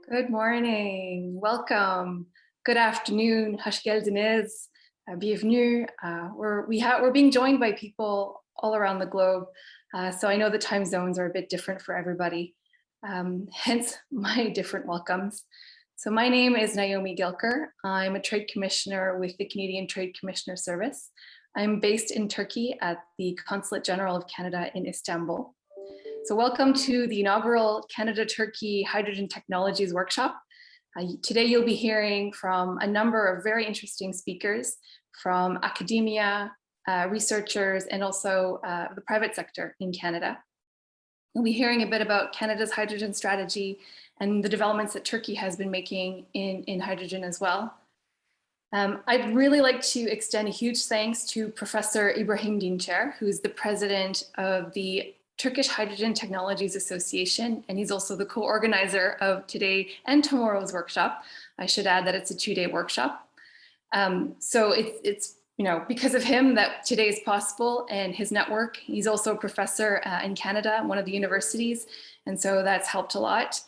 Good morning, welcome. Good afternoon, hoş geldiniz, bienvenue. We're being joined by people all around the globe, so I know the time zones are a bit different for everybody, hence my different welcomes. So my name is Naomi Gilker. I'm a trade commissioner with the Canadian Trade Commissioner Service. I'm based in Turkey at the Consulate General of Canada in Istanbul. So welcome to the inaugural Canada-Turkey Hydrogen Technologies Workshop. Today you'll be hearing from a number of very interesting speakers from academia, researchers, and also the private sector in Canada. We'll be hearing a bit about Canada's hydrogen strategy and the developments that Turkey has been making in hydrogen as well. I'd really like to extend a huge thanks to Professor Ibrahim Dincer, who's the president of the Turkish Hydrogen Technologies Association, and he's also the co-organizer of today and tomorrow's workshop. I should add that it's a two-day workshop. So it's because of him that today is possible, and his network. He's also a professor in Canada, one of the universities, and so that's helped a lot.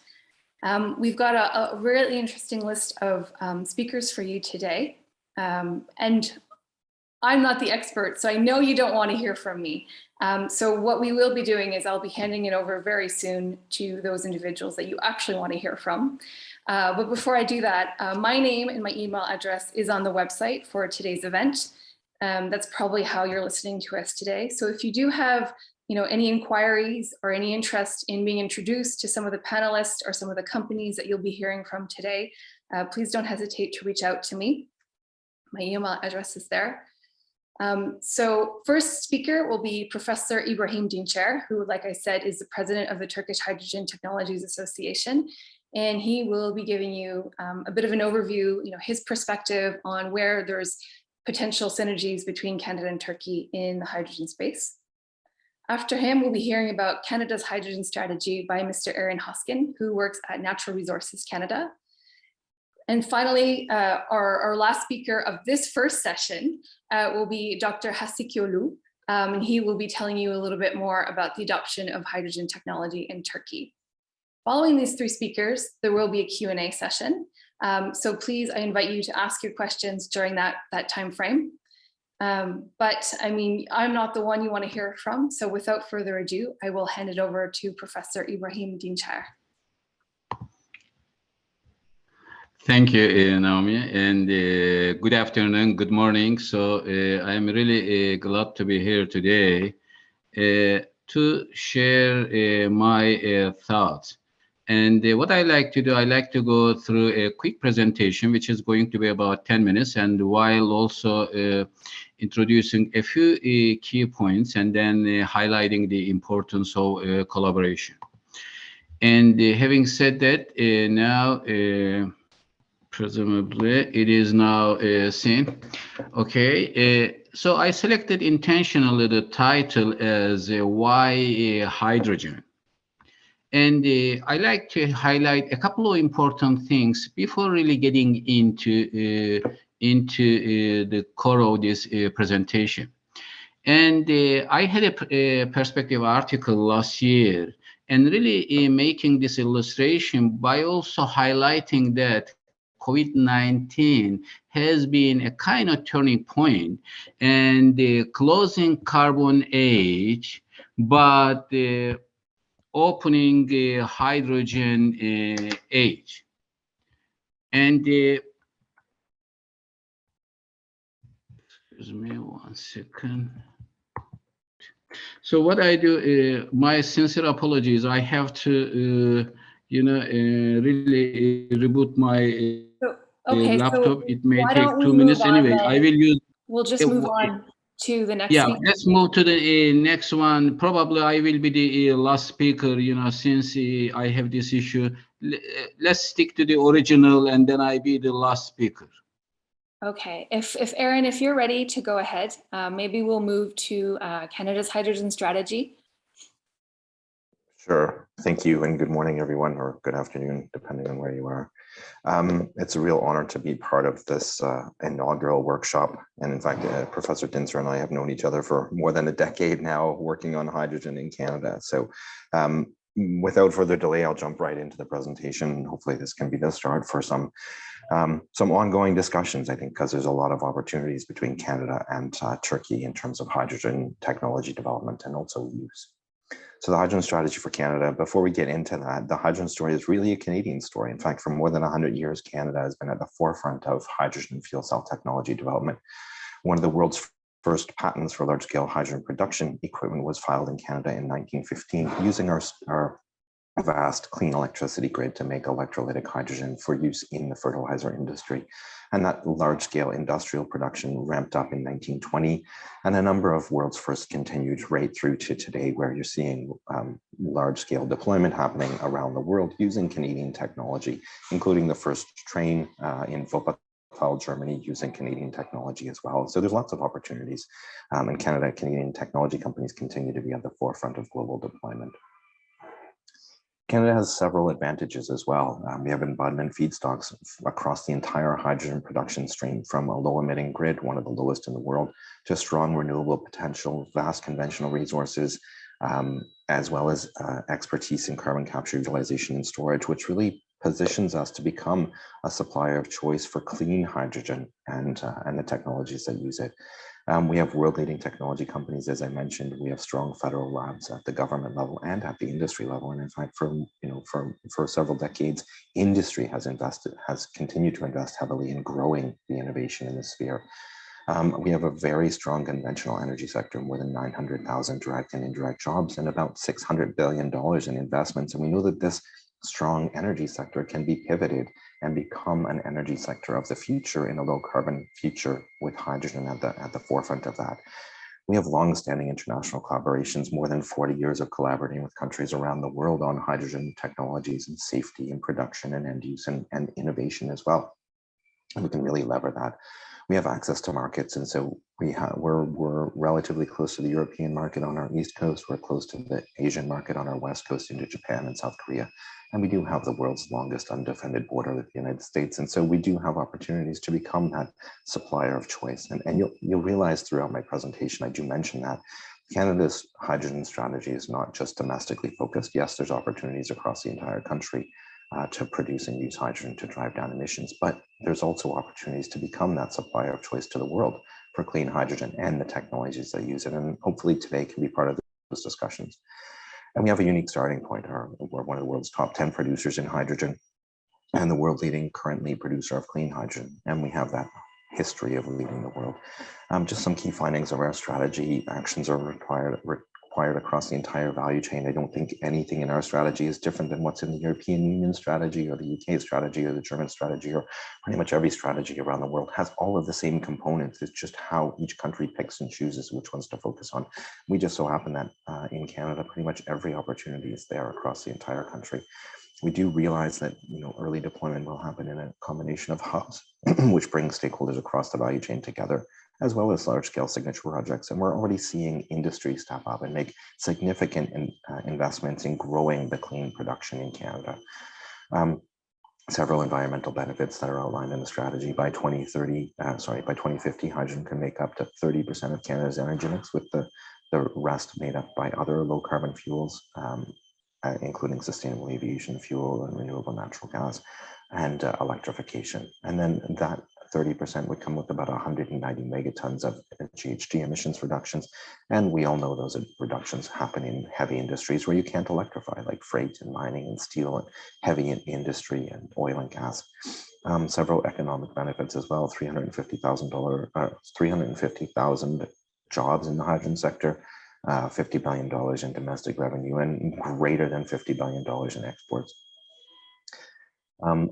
We've got a really interesting list of speakers for you today, and I'm not the expert, so I know you don't want to hear from me. So what we will be doing is I'll be handing it over very soon to those individuals that you actually want to hear from. But before I do that, my name and my email address is on the website for today's event. That's probably how you're listening to us today. So if you do have any inquiries or any interest in being introduced to some of the panelists or some of the companies that you'll be hearing from today, please don't hesitate to reach out to me. My email address is there. So first speaker will be Professor Ibrahim Dincer, who, like I said, is the president of the Turkish Hydrogen Technologies Association. And he will be giving you a bit of an overview, his perspective on where there's potential synergies between Canada and Turkey in the hydrogen space. After him, we'll be hearing about Canada's hydrogen strategy by Mr. Hoskin, who works at Natural Resources Canada. And finally, our last speaker of this first session will be Dr. Hasekioğlu, and he will be telling you a little bit more about the adoption of hydrogen technology in Turkey. Following these three speakers, there will be a Q&A session. So please, I invite you to ask your questions during that time frame. But I mean, I'm not the one you want to hear from. So without further ado, I will hand it over to Professor Ibrahim Dincer. Thank you, Naomi, and good afternoon, good morning. So I'm really glad to be here today to share my thoughts. And what I like to do, I like to go through a quick presentation, which is going to be about 10 minutes, and while also introducing a few key points and then highlighting the importance of collaboration. And having said that, now, presumably it is now seen. Okay, so I selected intentionally the title as Why Hydrogen? And I like to highlight a couple of important things before really getting into the core of this presentation. And I had a perspective article last year and really making this illustration by also highlighting that COVID-19 has been a kind of turning point and the closing carbon age, but opening the hydrogen age. And excuse me 1 second. So what I do, my sincere apologies, I have to really reboot my laptop. So it may take 2 minutes anyway. I will use. We'll just move on to the next. Yeah, speaker. let's move to the next one. Probably I will be the last speaker. Since I have this issue, let's stick to the original, and then I be the last speaker. Okay. If Aaron, if you're ready to go ahead, maybe we'll move to Canada's hydrogen strategy. Sure. Thank you, and good morning, everyone, or good afternoon, depending on where you are. It's a real honor to be part of this inaugural workshop. And in fact, Professor Dincer and I have known each other for more than a decade now, working on hydrogen in Canada. So without further delay, I'll jump right into the presentation. Hopefully this can be the start for some ongoing discussions, I think, because there's a lot of opportunities between Canada and Turkey in terms of hydrogen technology development and also use. So the hydrogen strategy for Canada, before we get into that, the hydrogen story is really a Canadian story. In fact, for more than 100 years, Canada has been at the forefront of hydrogen fuel cell technology development. One of the world's first patents for large-scale hydrogen production equipment was filed in Canada in 1915, using our vast clean electricity grid to make electrolytic hydrogen for use in the fertilizer industry. And that large-scale industrial production ramped up in 1920, and a number of world's firsts continued right through to today, where you're seeing large-scale deployment happening around the world using Canadian technology, including the first train in Wuppertal, Germany, using Canadian technology as well. So there's lots of opportunities, and Canadian technology companies continue to be at the forefront of global deployment. Canada has several advantages as well. We have abundant feedstocks across the entire hydrogen production stream, from a low emitting grid, one of the lowest in the world, to strong renewable potential, vast conventional resources, as well as expertise in carbon capture, utilization, and storage, which really positions us to become a supplier of choice for clean hydrogen and the technologies that use it. We have world-leading technology companies, as I mentioned. We have strong federal labs at the government level and at the industry level. And in fact, for several decades, industry has continued to invest heavily in growing the innovation in this sphere. We have a very strong conventional energy sector, more than 900,000 direct and indirect jobs, and about $600 billion in investments. And we know that this strong energy sector can be pivoted and become an energy sector of the future in a low carbon future, with hydrogen at the forefront of that. We have long-standing international collaborations, more than 40 years of collaborating with countries around the world on hydrogen technologies and safety and production and end use and innovation as well. And we can really lever that. We have access to markets, and so we're relatively close to the European market on our east coast. We're close to the Asian market on our west coast into Japan and South Korea. And we do have the world's longest undefended border with the United States. And so we do have opportunities to become that supplier of choice. And you'll realize throughout my presentation, I do mention that Canada's hydrogen strategy is not just domestically focused. Yes, there's opportunities across the entire country to produce and use hydrogen to drive down emissions, but there's also opportunities to become that supplier of choice to the world for clean hydrogen and the technologies that use it. And hopefully today can be part of those discussions. And we have a unique starting point. We're one of the world's top 10 producers in hydrogen and the world leading currently producer of clean hydrogen. And we have that history of leading the world. Just some key findings of our strategy. Actions are required across the entire value chain. I don't think anything in our strategy is different than what's in the European Union strategy or the UK strategy or the German strategy, or pretty much every strategy around the world has all of the same components. It's just how each country picks and chooses which ones to focus on. We just so happen that in Canada, pretty much every opportunity is there across the entire country. We do realize that early deployment will happen in a combination of hubs, which brings stakeholders across the value chain together, as well as large-scale signature projects. And we're already seeing industry step up and make significant investments in growing the clean production in Canada. Several environmental benefits that are outlined in the strategy. By 2050, hydrogen can make up to 30% of Canada's energy mix, with the rest made up by other low-carbon fuels, including sustainable aviation fuel and renewable natural gas and electrification. And then that 30% would come with about 190 megatons of GHG emissions reductions. And we all know those reductions happen in heavy industries where you can't electrify, like freight and mining and steel and heavy industry and oil and gas. Several economic benefits as well: 350,000 jobs in the hydrogen sector, $50 billion in domestic revenue, and greater than $50 billion in exports.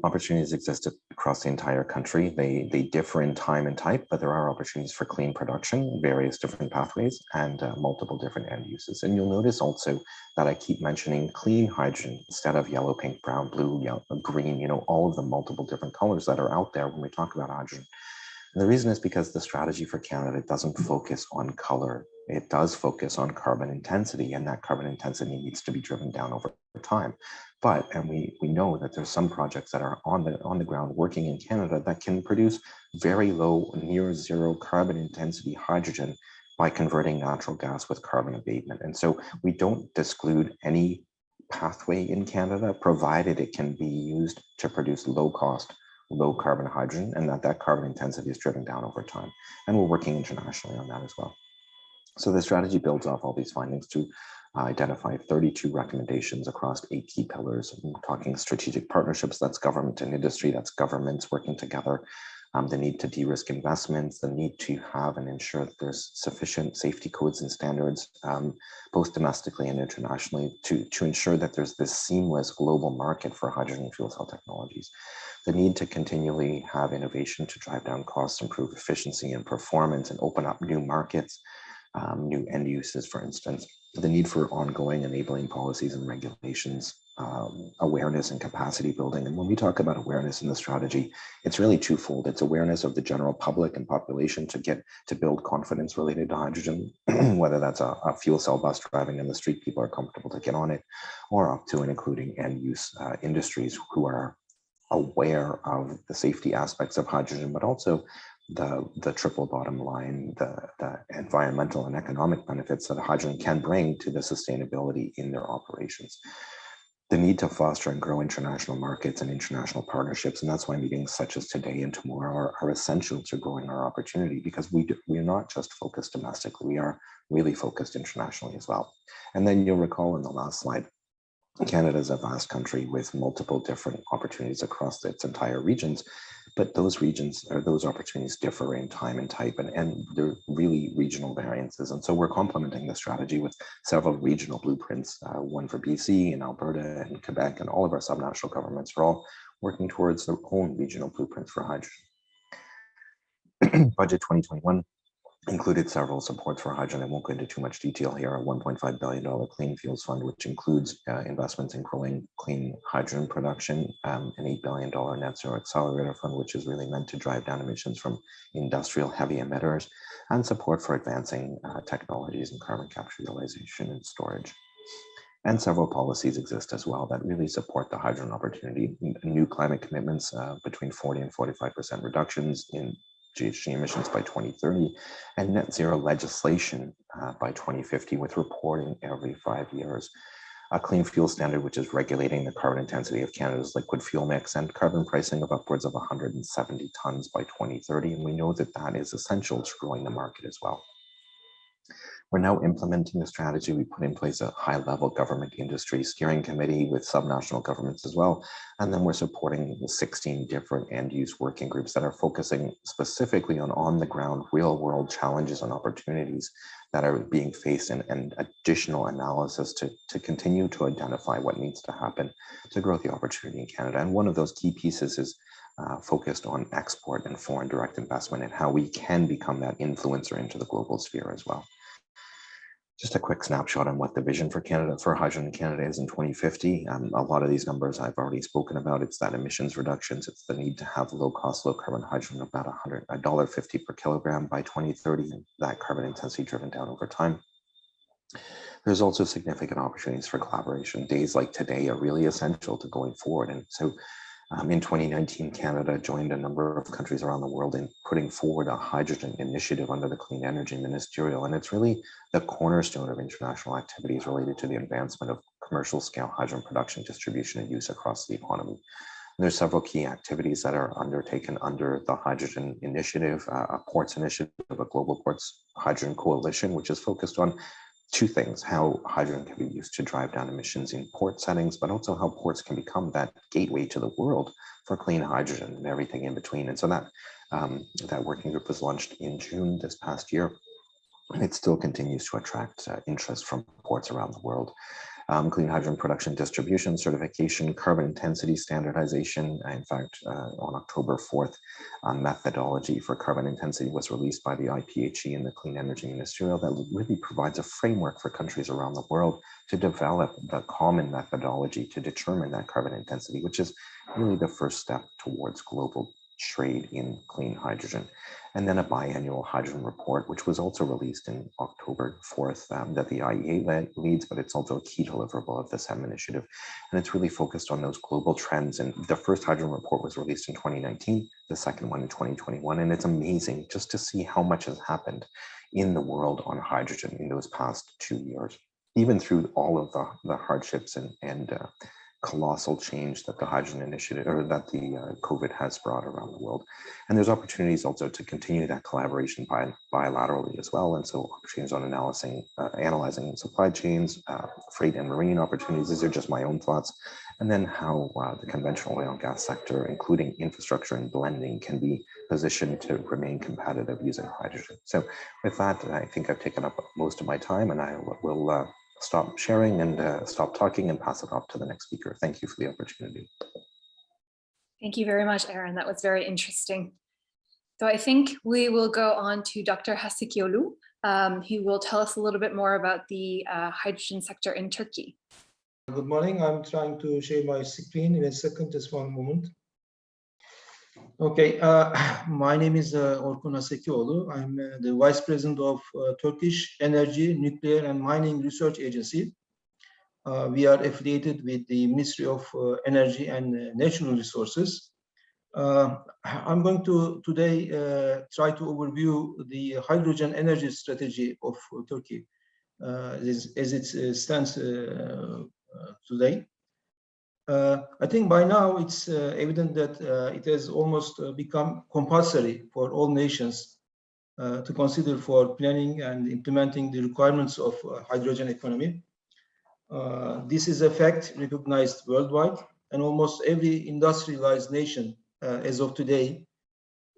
Opportunities exist across the entire country. They differ in time and type, but there are opportunities for clean production, various different pathways, and multiple different end uses. And you'll notice also that I keep mentioning clean hydrogen instead of yellow, pink, brown, blue, yellow, green, all of the multiple different colors that are out there when we talk about hydrogen. And the reason is because the strategy for Canada doesn't focus on color. It does focus on carbon intensity, and that carbon intensity needs to be driven down over time. And we know that there's some projects that are on the ground working in Canada that can produce very low, near zero carbon intensity hydrogen by converting natural gas with carbon abatement. And so we don't exclude any pathway in Canada, provided it can be used to produce low cost, low carbon hydrogen, and that carbon intensity is driven down over time. And we're working internationally on that as well. So the strategy builds off all these findings to identify 32 recommendations across 8 key pillars. I'm talking strategic partnerships, that's government and industry, that's governments working together, the need to de-risk investments, the need to have and ensure that there's sufficient safety codes and standards, both domestically and internationally, to ensure that there's this seamless global market for hydrogen fuel cell technologies. The need to continually have innovation to drive down costs, improve efficiency and performance, and open up new markets, new end uses, for instance. The need for ongoing enabling policies and regulations, awareness and capacity building. And when we talk about awareness in the strategy, it's really twofold. It's awareness of the general public and population to build confidence related to hydrogen, whether that's a fuel cell bus driving in the street, people are comfortable to get on it, or up to and including end use industries who are aware of the safety aspects of hydrogen, but also the triple bottom line, the environmental and economic benefits that hydrogen can bring to the sustainability in their operations. The need to foster and grow international markets and international partnerships, and that's why meetings such as today and tomorrow are essential to growing our opportunity, because we're not just focused domestically, we are really focused internationally as well. And then you'll recall in the last slide, Canada is a vast country with multiple different opportunities across its entire regions, but those regions or those opportunities differ in time and type, and they're really regional variances. And so we're complementing the strategy with several regional blueprints, one for BC and Alberta and Quebec, and all of our subnational governments are all working towards their own regional blueprints for hydrogen. Budget 2021 included several supports for hydrogen. I won't go into too much detail here. A $1.5 billion clean fuels fund, which includes investments in growing clean hydrogen production, an $8 billion net zero accelerator fund, which is really meant to drive down emissions from industrial heavy emitters, and support for advancing technologies in carbon capture, utilization, and storage. And several policies exist as well that really support the hydrogen opportunity. New climate commitments between 40 and 45% reductions in GHG emissions by 2030, and net zero legislation by 2050 with reporting every 5 years. A clean fuel standard, which is regulating the carbon intensity of Canada's liquid fuel mix, and carbon pricing of upwards of 170 tons by 2030. And we know that that is essential to growing the market as well. We're now implementing the strategy. We put in place a high-level government industry steering committee with subnational governments as well. And then we're supporting the 16 different end-use working groups that are focusing specifically on the ground, real-world challenges and opportunities that are being faced, and additional analysis to continue to identify what needs to happen to grow the opportunity in Canada. And one of those key pieces is focused on export and foreign direct investment, and how we can become that influencer into the global sphere as well. Just a quick snapshot on what the vision for Canada, for hydrogen in Canada, is in 2050. A lot of these numbers I've already spoken about. It's that emissions reductions. It's the need to have low cost, low carbon hydrogen of about $1.50 per kilogram by 2030, and that carbon intensity driven down over time. There's also significant opportunities for collaboration. Days like today are really essential to going forward. And so in 2019, Canada joined a number of countries around the world in putting forward a hydrogen initiative under the Clean Energy Ministerial. And it's really the cornerstone of international activities related to the advancement of commercial scale hydrogen production, distribution, and use across the economy. And there's several key activities that are undertaken under the Hydrogen Initiative, a ports initiative, a global ports hydrogen coalition, which is focused on two things: how hydrogen can be used to drive down emissions in port settings, but also how ports can become that gateway to the world for clean hydrogen and everything in between. And so that working group was launched in June this past year, and it still continues to attract interest from ports around the world. Clean hydrogen production, distribution, certification, carbon intensity standardization. In fact, on October 4th, a methodology for carbon intensity was released by the IPHE and the Clean Energy Ministerial that really provides a framework for countries around the world to develop the common methodology to determine that carbon intensity, which is really the first step towards global trade in clean hydrogen. And then a biannual hydrogen report, which was also released in October 4th, that the IEA leads, but it's also a key deliverable of the SEM initiative. And it's really focused on those global trends. And the first hydrogen report was released in 2019, the second one in 2021. And it's amazing just to see how much has happened in the world on hydrogen in those past 2 years. even through all of the hardships and colossal change that the hydrogen initiative or that the COVID has brought around the world. And there's opportunities also to continue that collaboration bilaterally as well. And so opportunities on analyzing supply chains, freight and marine opportunities. These are just my own thoughts. And then how the conventional oil and gas sector, including infrastructure and blending, can be positioned to remain competitive using hydrogen. So with that, I think I've taken up most of my time, and I will stop sharing and stop talking and pass it off to the next speaker. Thank you for the opportunity. Thank you very much, Aaron. That was very interesting. So I think we will go on to Dr. Hasekioğlu. He will tell us a little bit more about the hydrogen sector in Turkey. Good morning. I'm trying to share my screen in a second, just one moment. Okay, my name is Orkun Hasekioğlu. I'm the Vice President of Turkish Energy, Nuclear and Mining Research Agency. We are affiliated with the Ministry of Energy and Natural Resources. I'm going to today try to overview the hydrogen energy strategy of Turkey as it stands today. I think by now it's evident that it has almost become compulsory for all nations to consider for planning and implementing the requirements of hydrogen economy. This is a fact recognized worldwide, and almost every industrialized nation as of today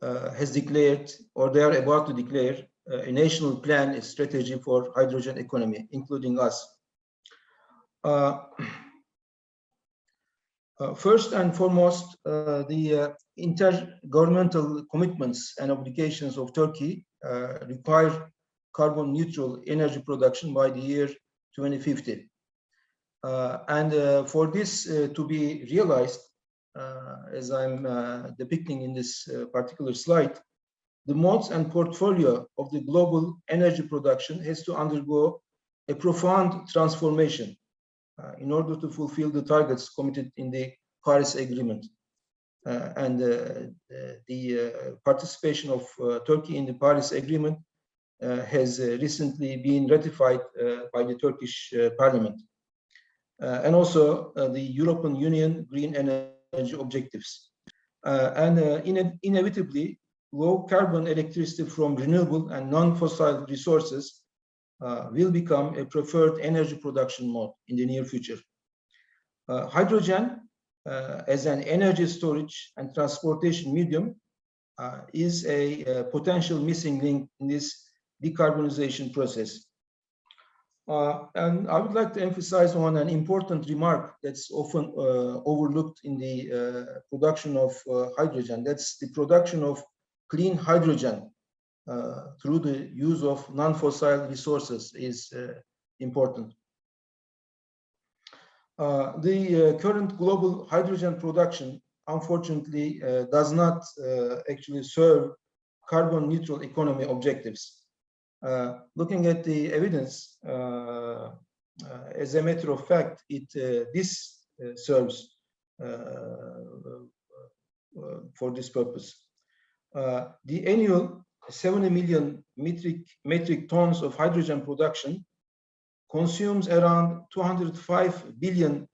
has declared, or they are about to declare, a national plan, a strategy for hydrogen economy, including us. First and foremost, the intergovernmental commitments and obligations of Turkey require carbon neutral energy production by the year 2050. And for this to be realized, as I'm depicting in this particular slide, the modes and portfolio of the global energy production has to undergo a profound transformation in order to fulfill the targets committed in the Paris Agreement. And the participation of Turkey in the Paris Agreement has recently been ratified by the Turkish Parliament. And also the European Union Green Energy Objectives. And inevitably, low carbon electricity from renewable and non-fossil resources will become a preferred energy production mode in the near future. Hydrogen as an energy storage and transportation medium is a potential missing link in this decarbonization process. And I would like to emphasize on an important remark that's often overlooked in the production of hydrogen. That's the production of clean hydrogen through the use of non-fossil resources is important. The current global hydrogen production, unfortunately, does not actually serve carbon neutral economy objectives. Looking at the evidence, as a matter of fact, this serves for this purpose. The annual 70 million metric tons of hydrogen production consumes around 205 billion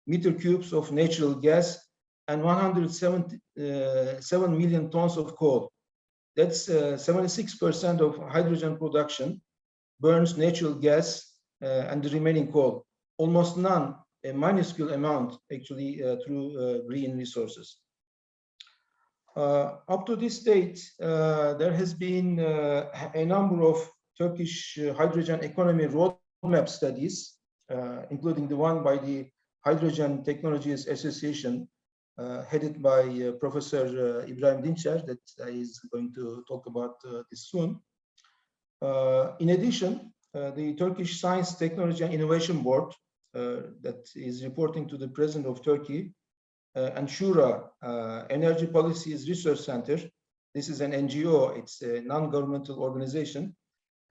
meter cubes of natural gas and 177 million tons of coal. That's 76% of hydrogen production burns natural gas and the remaining coal. Almost none, a minuscule amount, actually through green resources. Up to this date, there has been a number of Turkish hydrogen economy roadmap studies, including the one by the Hydrogen Technologies Association, headed by Professor Ibrahim Dincer, that is going to talk about this soon. In addition, the Turkish Science, Technology and Innovation Board, that is reporting to the President of Turkey, and Shura, Energy Policies Research Center, this is an NGO, it's a non-governmental organization,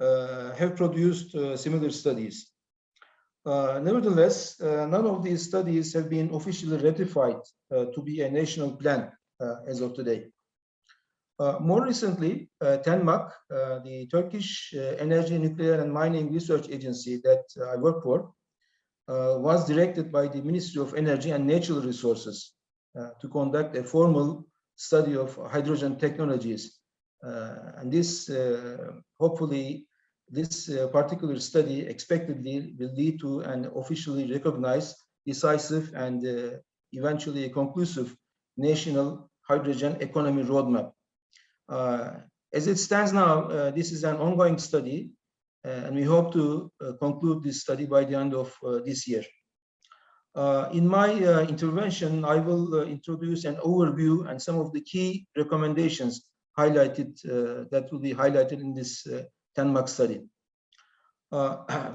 have produced similar studies. Nevertheless, none of these studies have been officially ratified to be a national plan as of today. More recently, TENMAK, the Turkish Energy, Nuclear and Mining Research Agency that I work for, was directed by the Ministry of Energy and Natural Resources to conduct a formal study of hydrogen technologies. And this, hopefully, this particular study expectedly will lead to an officially recognized, decisive, and eventually a conclusive national hydrogen economy roadmap. As it stands now, this is an ongoing study, and we hope to conclude this study by the end of this year. In my intervention, I will introduce an overview and some of the key recommendations highlighted that will be highlighted in this TENMAK study.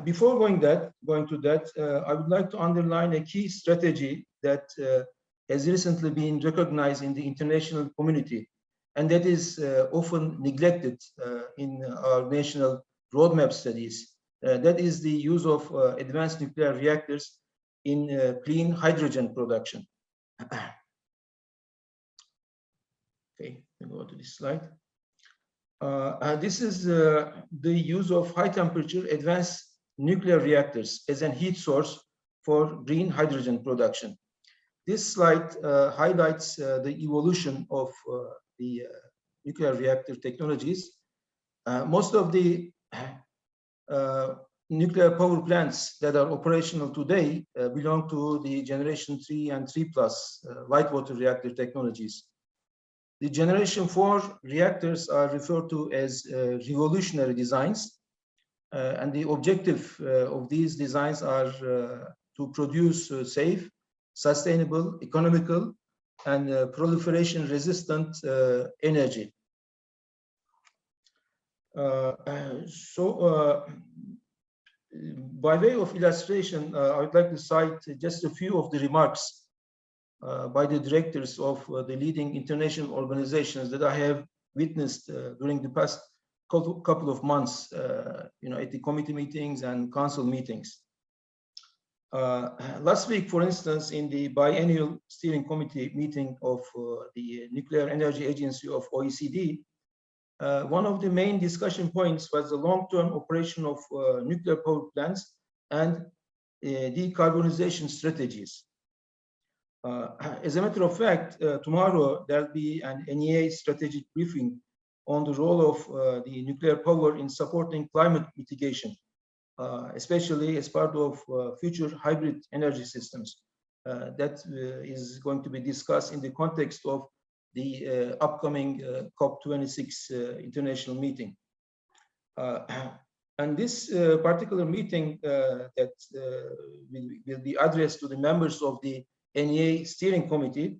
Before going to that, I would like to underline a key strategy that has recently been recognized in the international community, and that is often neglected in our national roadmap studies. That is the use of advanced nuclear reactors in clean hydrogen production. Okay, we'll go to this slide. This is the use of high temperature advanced nuclear reactors as a heat source for green hydrogen production. This slide highlights the evolution of the nuclear reactor technologies. Most of the nuclear power plants that are operational today belong to the generation 3 and 3+ light water reactor technologies. The generation 4 reactors are referred to as revolutionary designs, and the objective of these designs are to produce safe, sustainable, economical, and proliferation resistant energy. By way of illustration, I would like to cite just a few of the remarks by the directors of the leading international organizations that I have witnessed during the past couple of months, at the committee meetings and council meetings. Last week, for instance, in the biennial steering committee meeting of the Nuclear Energy Agency of OECD, one of the main discussion points was the long-term operation of nuclear power plants and decarbonization strategies. As a matter of fact, tomorrow there'll be an NEA strategic briefing on the role of the nuclear power in supporting climate mitigation, especially as part of future hybrid energy systems. That is going to be discussed in the context of the upcoming COP26 international meeting. And this particular meeting that will be addressed to the members of the NEA steering committee,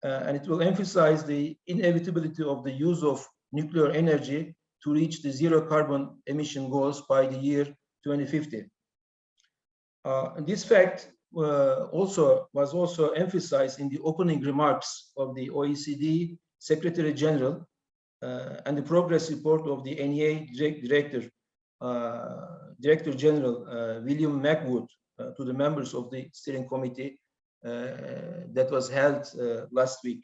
and it will emphasize the inevitability of the use of nuclear energy to reach the zero carbon emission goals by the year 2050. And this fact was also emphasized in the opening remarks of the OECD Secretary General and the progress report of the NEA Director General William Macwood to the members of the steering committee that was held last week.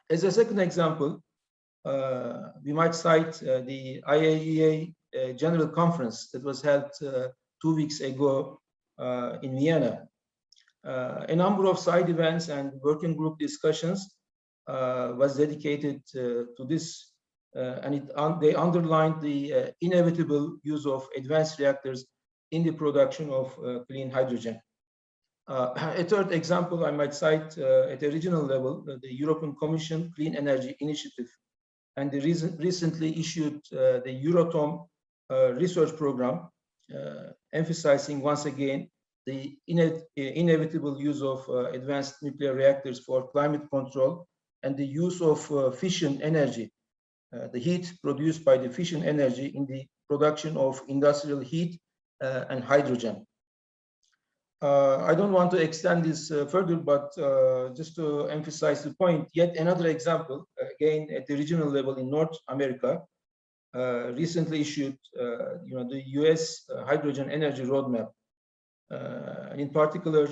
As a second example, we might cite the IAEA General Conference that was held 2 weeks ago in Vienna. A number of side events and working group discussions was dedicated to this, and they underlined the inevitable use of advanced reactors in the production of clean hydrogen. A third example I might cite at a regional level, the European Commission Clean Energy Initiative and the recently issued the Euratom research program, emphasizing once again the inevitable use of advanced nuclear reactors for climate control and the use of fission energy, the heat produced by the fission energy in the production of industrial heat and hydrogen. I don't want to extend this further, but just to emphasize the point, yet another example, again at the regional level in North America, recently issued, the US hydrogen energy roadmap. And in particular,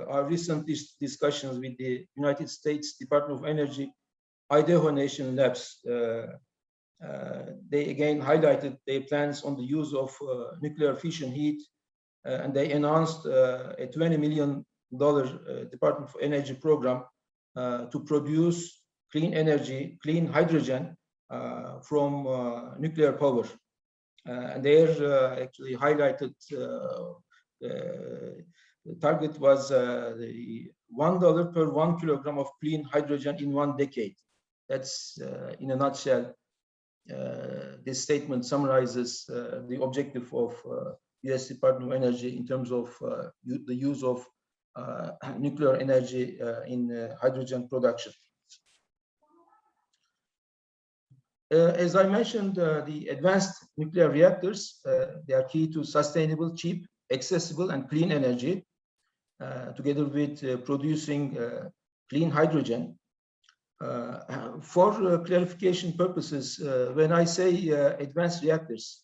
our recent discussions with the United States Department of Energy Idaho Nation Labs. They again highlighted their plans on the use of nuclear fission heat, and they announced a $20 million Department of Energy program to produce clean energy, clean hydrogen from nuclear power. And they're actually highlighted, the target was the $1 per 1 kilogram of clean hydrogen in 1 decade. That's in a nutshell. This statement summarizes the objective of U.S. Department of Energy in terms of the use of nuclear energy in hydrogen production. As I mentioned, the advanced nuclear reactors, they are key to sustainable, cheap, accessible, and clean energy, together with producing clean hydrogen. For clarification purposes, when I say advanced reactors,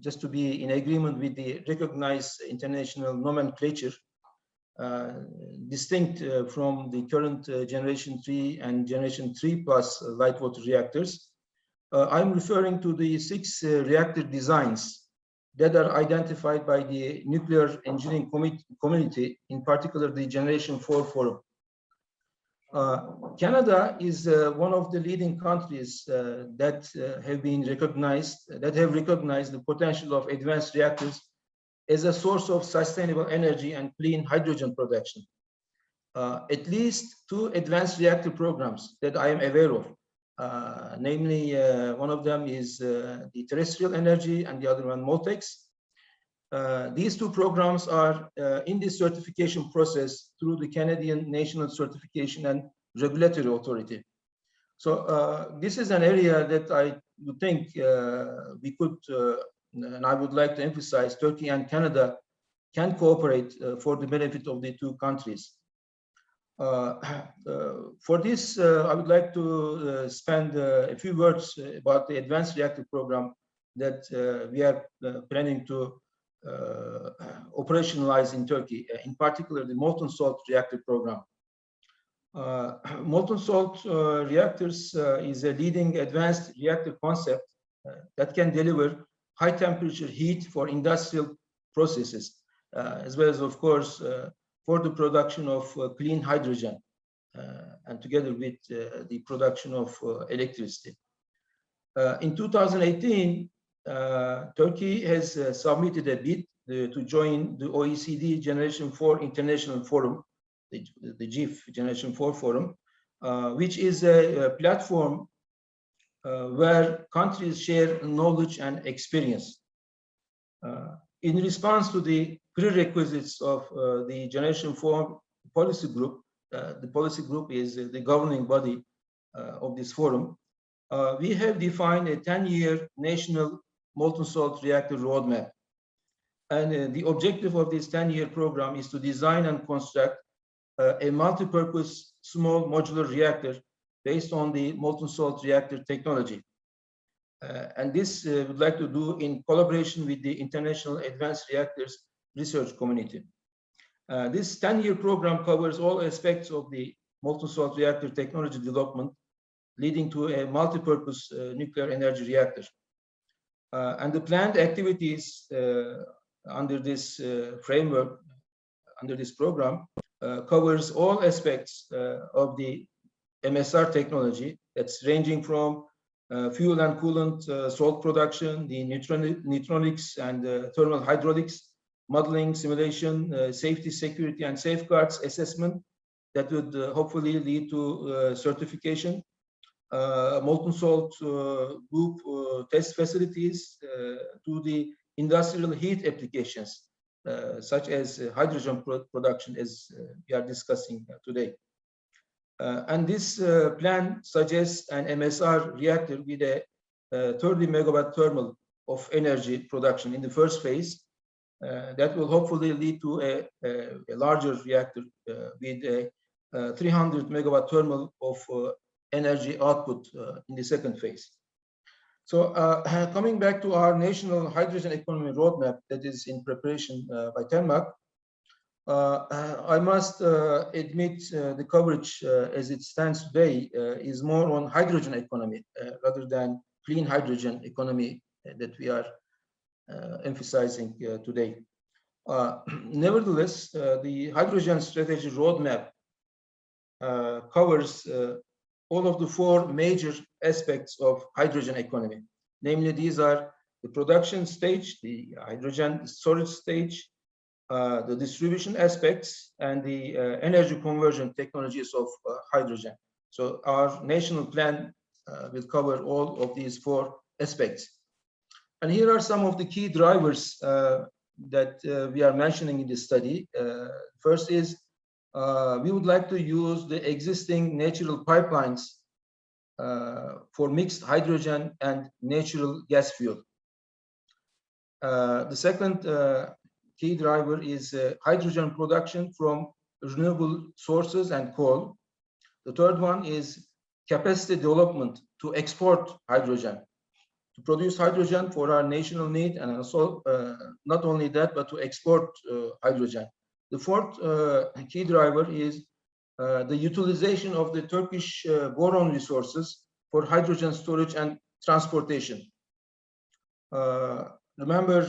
just to be in agreement with the recognized international nomenclature, distinct from the current generation 3 and generation 3 plus light water reactors, I'm referring to the 6 reactor designs that are identified by the nuclear engineering community, in particular the Generation 4 Forum. Canada is one of the leading countries that have recognized the potential of advanced reactors as a source of sustainable energy and clean hydrogen production. At least 2 advanced reactor programs that I am aware of, namely one of them is the terrestrial energy and the other one MOLTEX. These 2 programs are in the certification process through the Canadian National Certification and Regulatory Authority. So this is an area that I would think we could, and I would like to emphasize, Turkey and Canada can cooperate for the benefit of the 2 countries. For this, I would like to spend a few words about the advanced reactor program that we are planning to operationalize in Turkey, in particular the molten salt reactor program. Molten salt reactors is a leading advanced reactor concept that can deliver high temperature heat for industrial processes, as well as, of course, for the production of clean hydrogen, and together with the production of electricity. In 2018, Turkey has submitted a bid to join the OECD Generation 4 International Forum, the GIF Generation 4 Forum, which is a platform where countries share knowledge and experience. In response to the prerequisites of the Generation 4 policy group, the policy group is the governing body of this forum, we have defined a 10-year national molten salt reactor roadmap. And the objective of this 10-year program is to design and construct a multi-purpose small modular reactor based on the molten salt reactor technology. And this we would like to do in collaboration with the International Advanced Reactors Research Community. This 10-year program covers all aspects of the molten salt reactor technology development, leading to a multi-purpose nuclear energy reactor. And the planned activities under this framework, under this program, covers all aspects of the MSR technology, that's ranging from fuel and coolant salt production, the neutronics and thermal hydraulics, modeling, simulation, safety, security, and safeguards assessment that would hopefully lead to certification, molten salt loop test facilities, to the industrial heat applications, such as hydrogen production, as we are discussing today. And this plan suggests an MSR reactor with a 30 megawatt thermal of energy production in the first phase. That will hopefully lead to a larger reactor with a 300 megawatt thermal of energy output in the second phase. So coming back to our national hydrogen economy roadmap that is in preparation by TENMAK, I must admit the coverage as it stands today is more on hydrogen economy rather than clean hydrogen economy that we are emphasizing today. Nevertheless, the hydrogen strategy roadmap covers all of the four major aspects of hydrogen economy. Namely, these are the production stage, the hydrogen storage stage, the distribution aspects, and the energy conversion technologies of hydrogen. So our national plan will cover all of these four aspects. And here are some of the key drivers that we are mentioning in this study. First is we would like to use the existing natural pipelines for mixed hydrogen and natural gas fuel. The second key driver is hydrogen production from renewable sources and coal. The third one is capacity development to export hydrogen, to produce hydrogen for our national need, and also not only that, but to export hydrogen. The fourth key driver is the utilization of the Turkish boron resources for hydrogen storage and transportation. Remember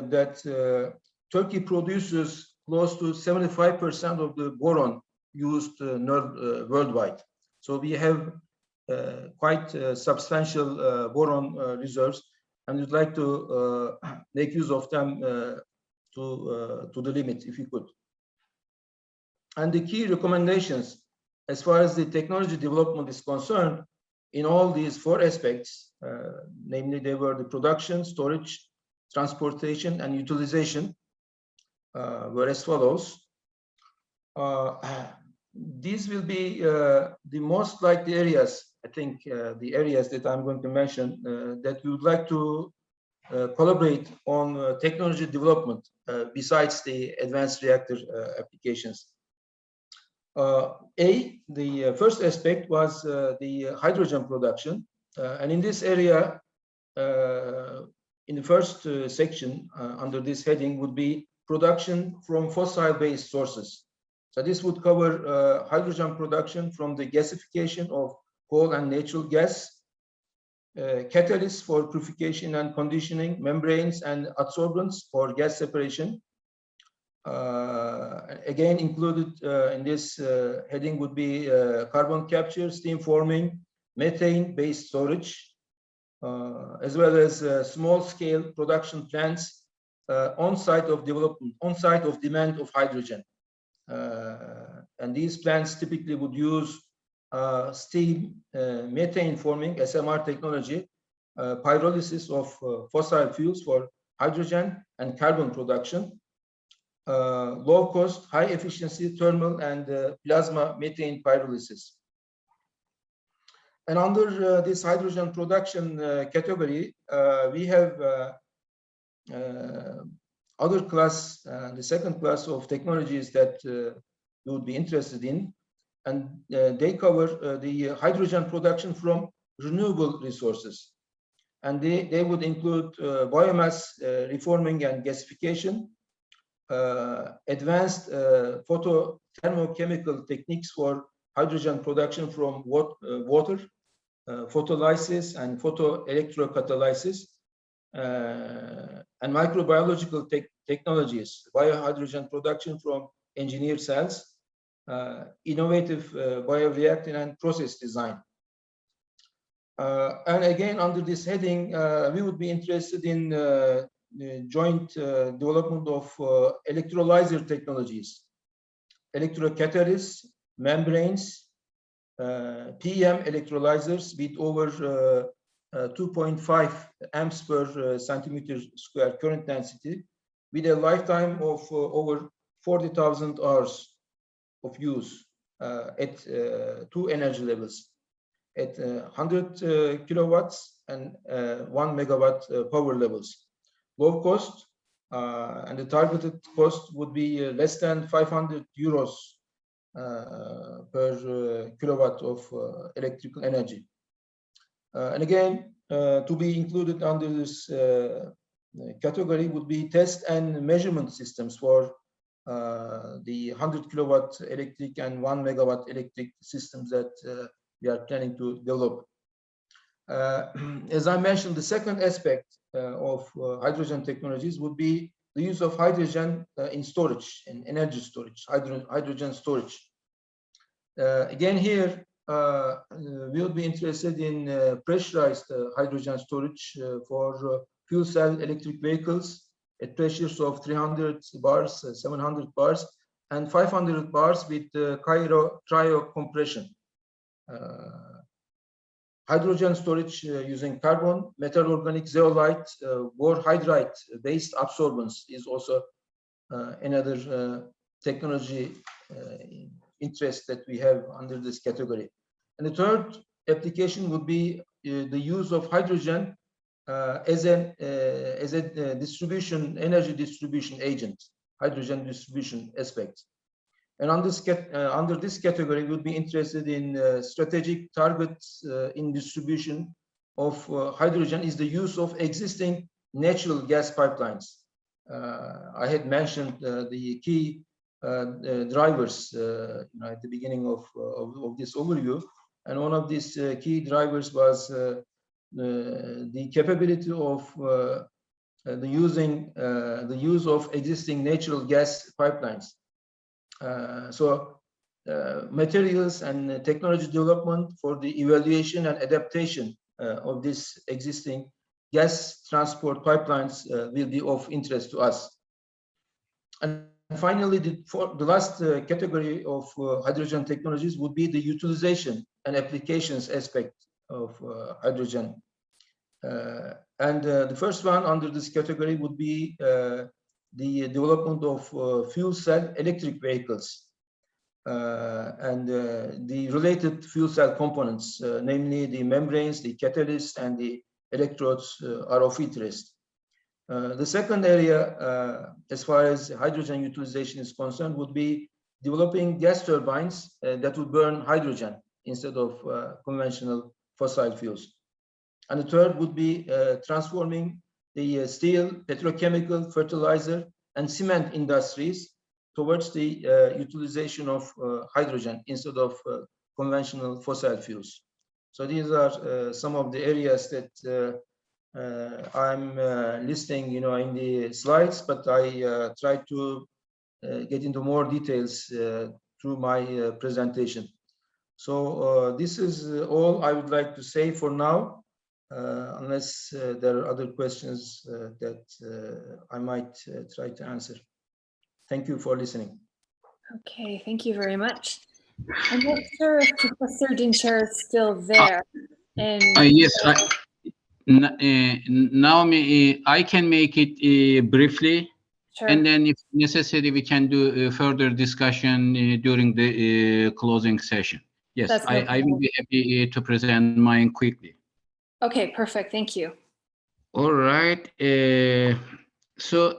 that Turkey produces close to 75% of the boron used worldwide. So we have quite substantial boron reserves, and we'd like to make use of them to the limit, if you could. And the key recommendations, as far as the technology development is concerned, in all these four aspects, namely they were the production, storage, transportation, and utilization, were as follows. These will be the most likely areas, I think, the areas that I'm going to mention that we would like to collaborate on technology development besides the advanced reactor applications. The first aspect was the hydrogen production, and in this area, in the first section under this heading would be production from fossil-based sources. So this would cover hydrogen production from the gasification of coal and natural gas, catalysts for purification and conditioning, membranes and adsorbents for gas separation. Again, included in this heading would be carbon capture, steam forming, methane-based storage, as well as small-scale production plants on-site of development, on-site of demand of hydrogen. And these plants typically would use steam methane forming, SMR technology, pyrolysis of fossil fuels for hydrogen and carbon production, low cost, high efficiency thermal and plasma methane pyrolysis. And under this hydrogen production category, we have other class, the second class of technologies that we would be interested in, and they cover the hydrogen production from renewable resources. And they would include biomass reforming and gasification, advanced photothermochemical techniques for hydrogen production from water, photolysis and photoelectrocatalysis, and microbiological technologies, biohydrogen production from engineered cells, innovative bioreactor and process design. And again, under this heading, we would be interested in joint development of electrolyzer technologies, electrocatalysts, membranes, PEM electrolyzers with over 2.5 amps per centimeter square current density, with a lifetime of over 40,000 hours of use at two energy levels, at 100 kilowatts and 1 megawatt power levels. Low cost, and the targeted cost would be less than 500 euros per kilowatt of electrical energy. And again, to be included under this category would be test and measurement systems for the 100 kilowatt electric and 1 megawatt electric systems that we are planning to develop. As I mentioned, the second aspect of hydrogen technologies would be the use of hydrogen in storage, in energy storage, hydrogen storage. Again, here we would be interested in pressurized hydrogen storage for fuel cell electric vehicles at pressures of 300 bars, 700 bars, and 500 bars with cryo compression. Hydrogen storage using carbon, metal organic zeolite, or hydride-based absorbents is also another technology interest that we have under this category. And the third application would be the use of hydrogen as a energy distribution agent, hydrogen distribution aspect. And under this category, we would be interested in strategic targets in distribution of hydrogen is the use of existing natural gas pipelines. I had mentioned the key drivers at the beginning of this overview, and one of these key drivers was the capability of the use of existing natural gas pipelines. So materials and technology development for the evaluation and adaptation of this existing gas transport pipelines will be of interest to us. And finally, the last category of hydrogen technologies would be the utilization and applications aspect of hydrogen. And the first one under this category would be the development of fuel cell electric vehicles and the related fuel cell components, namely the membranes, the catalysts, and the electrodes are of interest. The second area, as far as hydrogen utilization is concerned, would be developing gas turbines that would burn hydrogen instead of conventional fossil fuels. And the third would be transforming the steel, petrochemical, fertilizer, and cement industries towards the utilization of hydrogen instead of conventional fossil fuels. So these are some of the areas that I'm listing, in the slides, but I try to get into more details through my presentation. So this is all I would like to say for now. Unless there are other questions that I might try to answer. Thank you for listening. Okay, thank you very much. I'm not sure if Professor Dincer is still there. And yes, Naomi, I can make it briefly. Sure. And then if necessary, we can do further discussion during the closing session. Yes, I will be happy to present mine quickly. Okay, perfect. Thank you. All right. So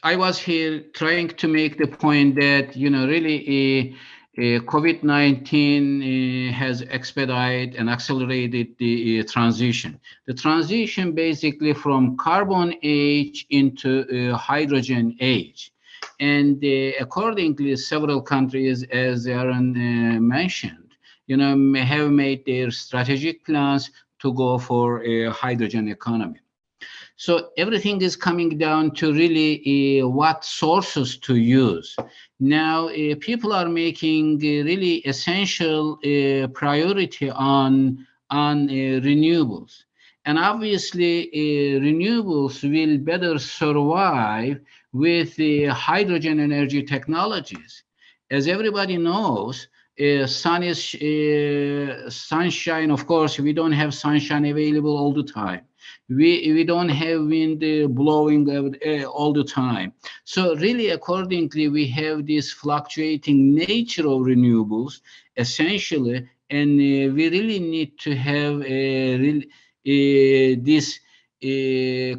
I was here trying to make the point that, really COVID-19 has expedited and accelerated the transition. The transition basically from carbon age into hydrogen age. And accordingly, several countries, as Aaron mentioned, have made their strategic plans to go for a hydrogen economy. So everything is coming down to really what sources to use. Now, people are making really essential priority on renewables. And obviously, renewables will better survive with hydrogen energy technologies. As everybody knows, sun is sunshine. Of course, we don't have sunshine available all the time. We don't have wind blowing all the time. So really, accordingly, we have this fluctuating nature of renewables, essentially, and we really need to have this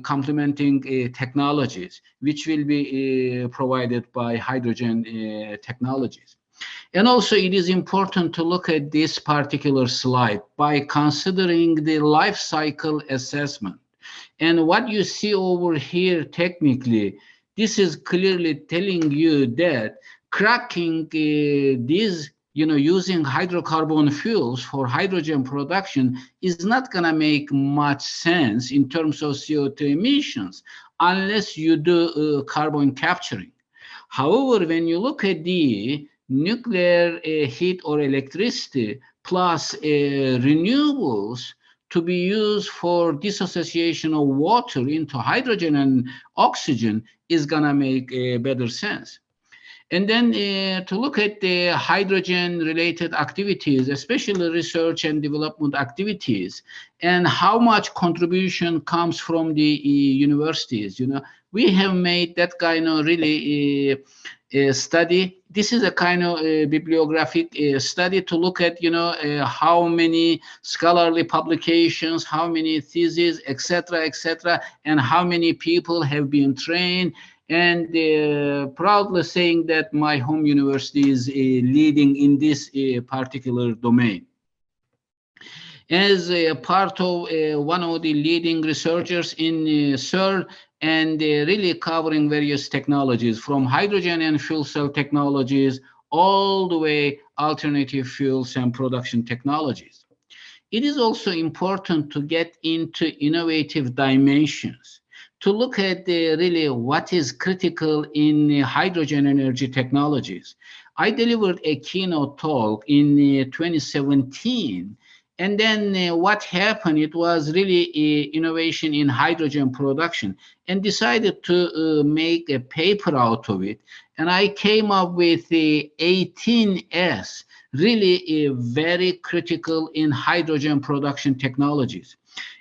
complementing technologies, which will be provided by hydrogen technologies. And also, it is important to look at this particular slide by considering the life cycle assessment. And what you see over here, technically, this is clearly telling you that cracking these, using hydrocarbon fuels for hydrogen production is not going to make much sense in terms of CO2 emissions unless you do carbon capturing. However, when you look at the nuclear heat or electricity plus renewables to be used for dissociation of water into hydrogen and oxygen is gonna make better sense. And then to look at the hydrogen-related activities, especially research and development activities, and how much contribution comes from the universities. We have made that kind of really study. This is a kind of bibliographic study to look at, how many scholarly publications, how many theses, etc., and how many people have been trained. And proudly saying that my home university is leading in this particular domain. As a part of one of the leading researchers in CERN, and really covering various technologies from hydrogen and fuel cell technologies all the way alternative fuels and production technologies. It is also important to get into innovative dimensions, to look at really what is critical in hydrogen energy technologies. I delivered a keynote talk in 2017, and then what happened, it was really innovation in hydrogen production, and decided to make a paper out of it. And I came up with the 18S, really very critical in hydrogen production technologies.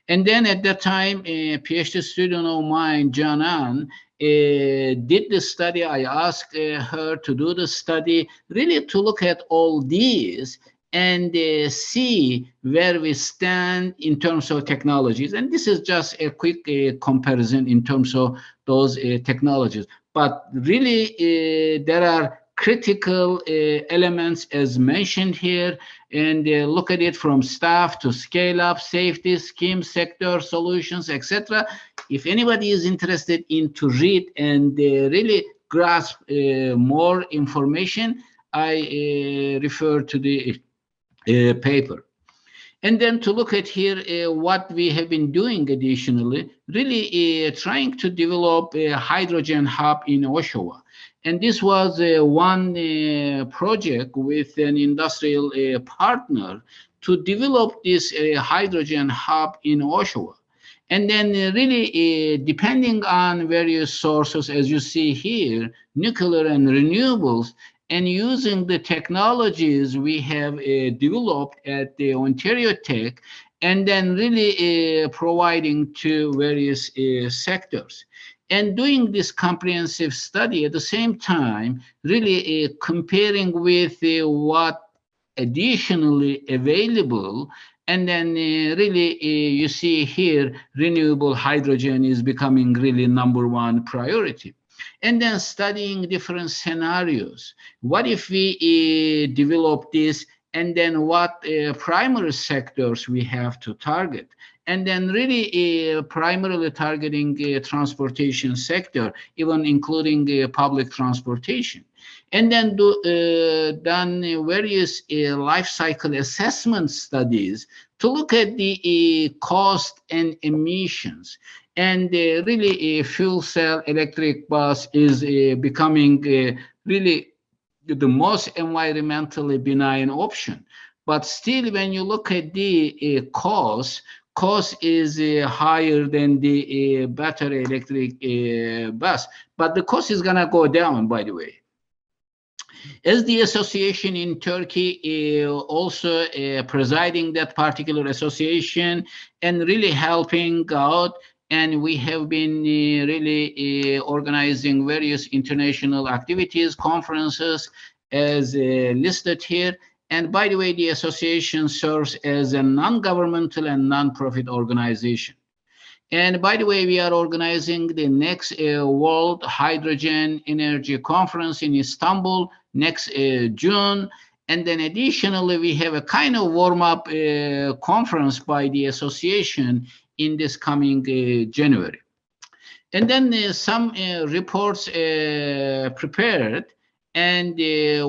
And then at that time, a PhD student of mine, Canan, did the study. I asked her to do the study, really to look at all these and see where we stand in terms of technologies. And this is just a quick comparison in terms of those technologies. But really, there are critical elements as mentioned here, and look at it from staff to scale up, safety, scheme, sector, solutions, etc. If anybody is interested in to read and really grasp more information, I refer to the paper. And then to look at here what we have been doing additionally, really trying to develop a hydrogen hub in Oshawa. And this was one project with an industrial partner to develop this hydrogen hub in Oshawa. And then really depending on various sources, as you see here, nuclear and renewables, and using the technologies we have developed at the Ontario Tech, and then really providing to various sectors. And doing this comprehensive study at the same time, really comparing with what additionally available, and then really you see here, renewable hydrogen is becoming really #1 priority. And then studying different scenarios. What if we develop this, and then what primary sectors we have to target? And then really primarily targeting transportation sector, even including public transportation. And then done various life cycle assessment studies to look at the cost and emissions. And really fuel cell electric bus is becoming really the most environmentally benign option. But still, when you look at the cost is higher than the battery electric bus. But the cost is gonna go down, by the way. As the association in Turkey, also presiding that particular association and really helping out. And we have been really organizing various international activities, conferences, as listed here. And by the way, the association serves as a non-governmental and non-profit organization. And by the way, we are organizing the next World Hydrogen Energy Conference in Istanbul next June. And then additionally, we have a kind of warm-up conference by the association in this coming January. And then some reports prepared, and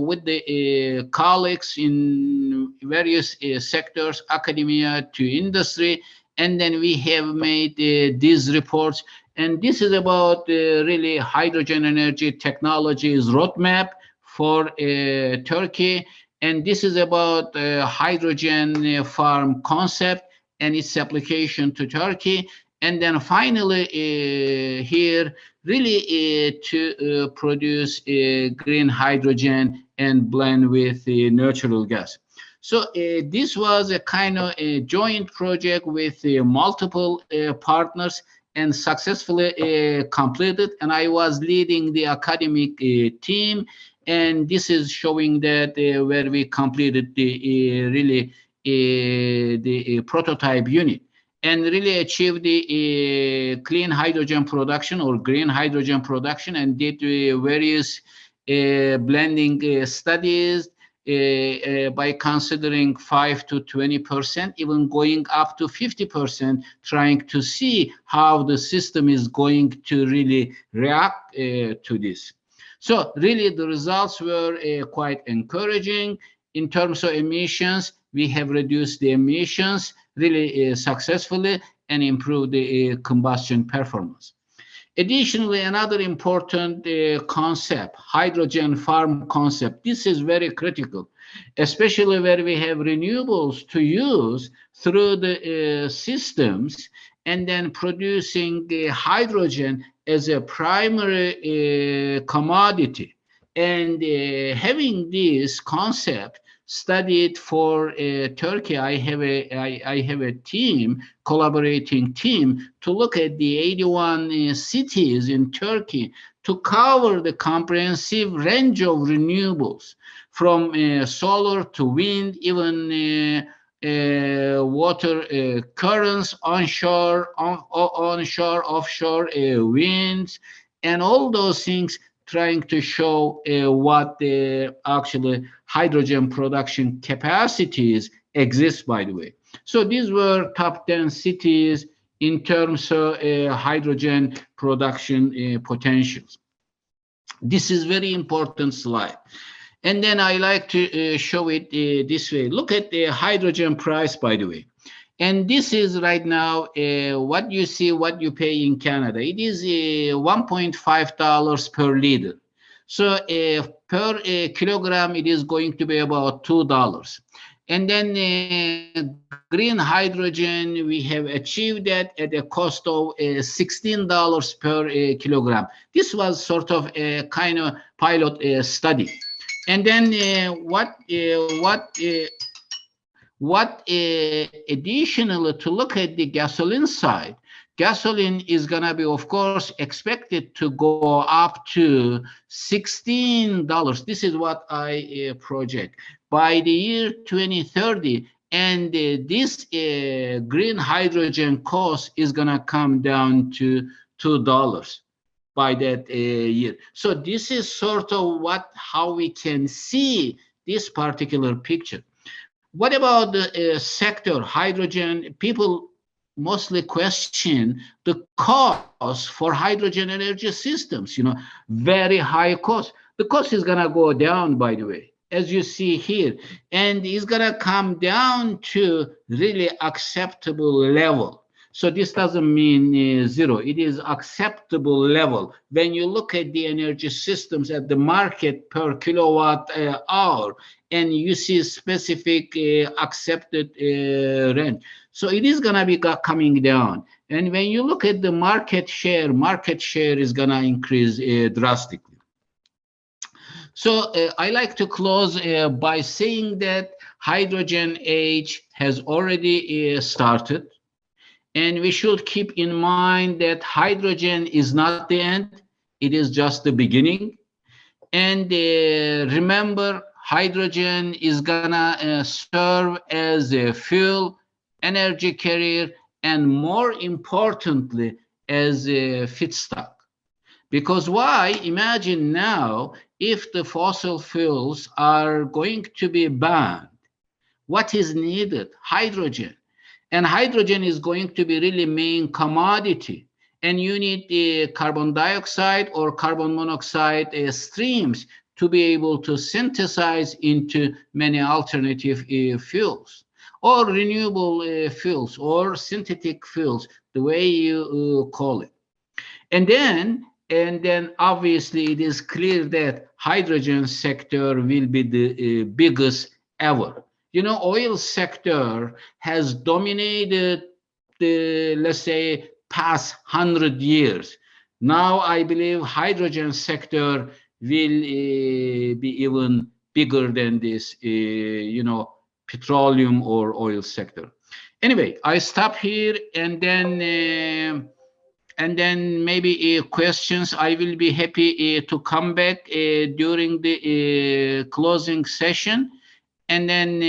with the colleagues in various sectors, academia to industry, and then we have made these reports. And this is about really hydrogen energy technologies roadmap for Turkey. And this is about hydrogen farm concept and its application to Turkey. And then finally here, really to produce green hydrogen and blend with natural gas. So this was a kind of a joint project with multiple partners and successfully completed. And I was leading the academic team. And this is showing that where we completed the really the prototype unit and really achieved the clean hydrogen production or green hydrogen production, and did various blending studies by considering 5 to 20%, even going up to 50%, trying to see how the system is going to really react to this. So really the results were quite encouraging. In terms of emissions, we have reduced the emissions really successfully and improved the combustion performance. Additionally, another important concept, hydrogen farm concept. This is very critical, especially where we have renewables to use through the systems, and then producing hydrogen as a primary commodity. And having this concept studied for Turkey, I have a team, collaborating team, to look at the 81 cities in Turkey to cover the comprehensive range of renewables, from solar to wind, even water currents, onshore, offshore winds, and all those things, trying to show what actually hydrogen production capacities exist, by the way. So these were top 10 cities in terms of hydrogen production potentials. This is very important slide. And then I like to show it this way. Look at the hydrogen price, by the way. And this is right now what you see, what you pay in Canada. It is $1.5 per liter. So per kilogram, it is going to be about $2. And then green hydrogen, we have achieved that at a cost of $16 per kilogram. This was sort of a kind of pilot study. And then additionally, to look at the gasoline side, gasoline is going to be, of course, expected to go up to $16. This is what I project by the year 2030. And this green hydrogen cost is going to come down to $2 by that year. So this is sort of how we can see this particular picture. What about the sector hydrogen? People mostly question the cost for hydrogen energy systems, very high cost. The cost is going to go down, by the way, as you see here, and it's going to come down to really acceptable level. So this doesn't mean zero. It is acceptable level. When you look at the energy systems at the market per kilowatt hour, and you see specific accepted range. So it is going to be coming down. And when you look at the market share is going to increase drastically. So I like to close by saying that hydrogen age has already started. And we should keep in mind that hydrogen is not the end. It is just the beginning. And remember, hydrogen is gonna serve as a fuel, energy carrier, and more importantly, as a feedstock. Because why? Imagine now, if the fossil fuels are going to be banned, what is needed? Hydrogen. And hydrogen is going to be really main commodity. and you need carbon dioxide or carbon monoxide streams to be able to synthesize into many alternative fuels or renewable fuels or synthetic fuels, the way you call it. And then obviously it is clear that hydrogen sector will be the biggest ever. You know, oil sector has dominated the, let's say, past 100 years. Now I believe hydrogen sector will be even bigger than this, petroleum or oil sector. Anyway, I stop here, and then maybe questions. I will be happy to come back during the closing session, and then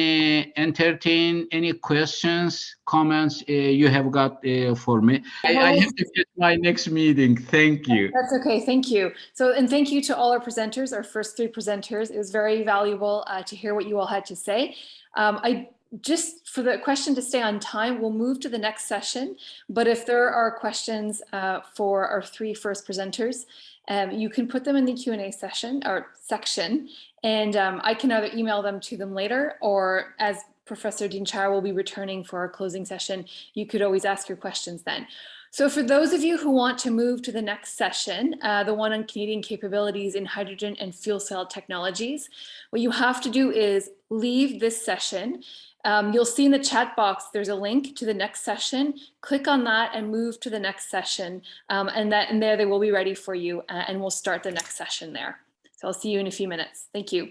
entertain any questions, comments you have got for me. I have to get my next meeting. Thank you. That's okay. Thank you. So, and thank you to all our presenters, our first 3 presenters. It was very valuable to hear what you all had to say. Just for the question to stay on time, we'll move to the next session. But if there are questions for our 3 first presenters, you can put them in the Q&A session or section, and I can either email them to them later, or as Professor Dincer will be returning for our closing session, you could always ask your questions then. So for those of you who want to move to the next session, the one on Canadian capabilities in hydrogen and fuel cell technologies, what you have to do is leave this session. You'll see in the chat box, there's a link to the next session. Click on that and move to the next session. And there they will be ready for you, and we'll start the next session there. So I'll see you in a few minutes. Thank you.